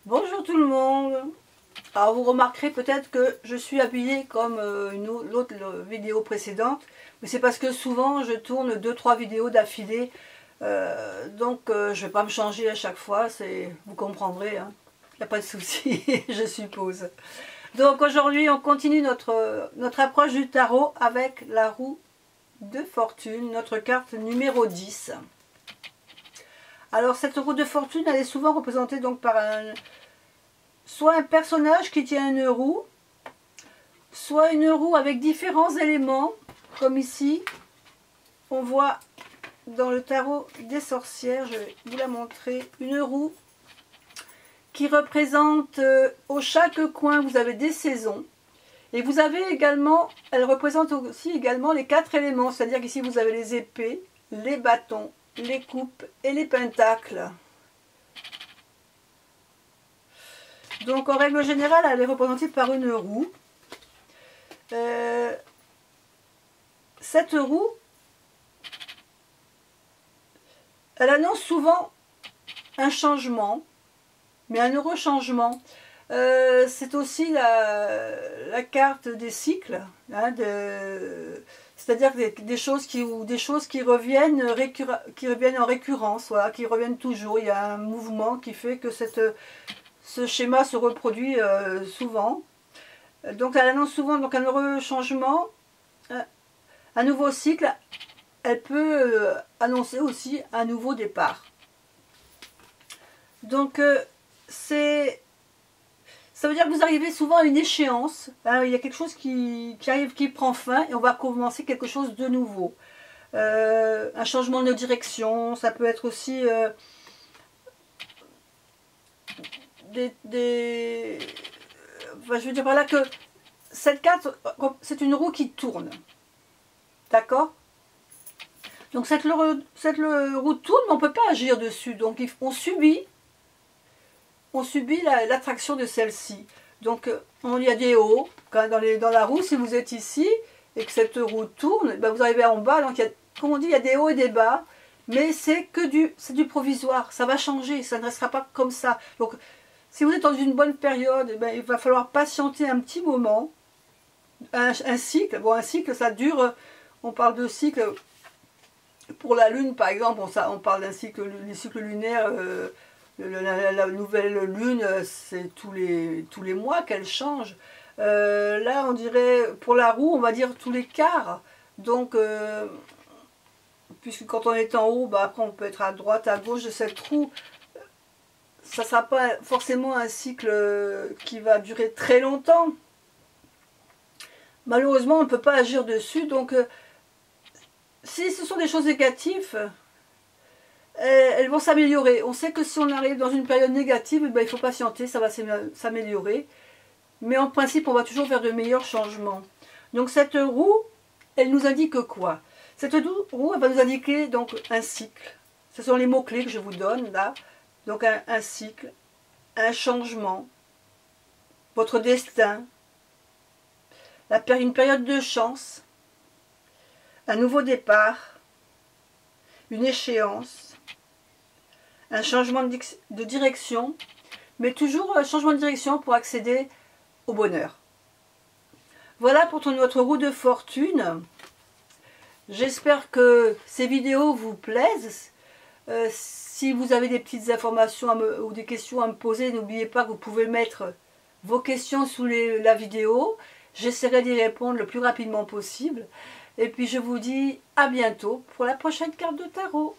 Bonjour tout le monde. Alors vous remarquerez peut-être que je suis habillée comme l'autre vidéo précédente, mais c'est parce que souvent je tourne 2-3 vidéos d'affilée, donc je vais pas me changer à chaque fois, vous comprendrez, hein. Il n'y a pas de souci, je suppose. Donc aujourd'hui on continue notre approche du tarot avec la roue de fortune, notre carte numéro 10. Alors cette roue de fortune, elle est souvent représentée donc par soit un personnage qui tient une roue, soit une roue avec différents éléments, comme ici. On voit dans le tarot des sorcières, je vais vous la montrer, une roue qui représente, au chaque coin, vous avez des saisons. Et vous avez également, elle représente aussi également les 4 éléments, c'est-à-dire qu'ici vous avez les épées, les bâtons, les coupes et les pentacles. Donc en règle générale, elle est représentée par une roue. Cette roue, elle annonce souvent un changement, mais un heureux changement. C'est aussi la carte des cycles, hein, c'est-à-dire des choses qui reviennent en récurrence, voilà, qui reviennent toujours. Il y a un mouvement qui fait que ce schéma se reproduit souvent. Donc elle annonce souvent donc, un heureux changement, un nouveau cycle. Elle peut annoncer aussi un nouveau départ. Donc ça veut dire que vous arrivez souvent à une échéance, hein, il y a quelque chose qui arrive, qui prend fin, et on va commencer quelque chose de nouveau. Un changement de direction, ça peut être aussi enfin, je veux dire par là que cette carte, c'est une roue qui tourne. D'accord? Donc cette roue tourne, mais on ne peut pas agir dessus. Donc on subit l'attraction de celle-ci. Donc il y a des hauts dans la roue. Si vous êtes ici et que cette roue tourne, ben vous arrivez en bas. Donc comme on dit, il y a des hauts et des bas. Mais c'est du provisoire. Ça va changer. Ça ne restera pas comme ça. Donc si vous êtes dans une bonne période, ben, il va falloir patienter un petit moment. Un cycle. Bon, un cycle, ça dure. On parle de cycle. Pour la Lune, par exemple, on parle d'un cycle, les cycles lunaires. La nouvelle lune, c'est tous les mois qu'elle change. Là, on dirait, pour la roue, on va dire tous les quarts. Donc, puisque quand on est en haut, bah, après on peut être à droite, à gauche de cette roue. Ça ne sera pas forcément un cycle qui va durer très longtemps. Malheureusement, on ne peut pas agir dessus. Donc, si ce sont des choses négatives, elles vont s'améliorer. On sait que si on arrive dans une période négative, ben, il faut patienter, ça va s'améliorer. Mais en principe, on va toujours vers de meilleurs changements. Donc cette roue, elle nous indique quoi? Cette roue, elle va nous indiquer donc un cycle. Ce sont les mots-clés que je vous donne là. Donc un cycle, un changement, votre destin, une période de chance, un nouveau départ, une échéance, un changement de direction, mais toujours un changement de direction pour accéder au bonheur. Voilà pour notre roue de fortune. J'espère que ces vidéos vous plaisent. Si vous avez des petites informations ou des questions à me poser, n'oubliez pas que vous pouvez mettre vos questions sous la vidéo. J'essaierai d'y répondre le plus rapidement possible. Et puis je vous dis à bientôt pour la prochaine carte de tarot.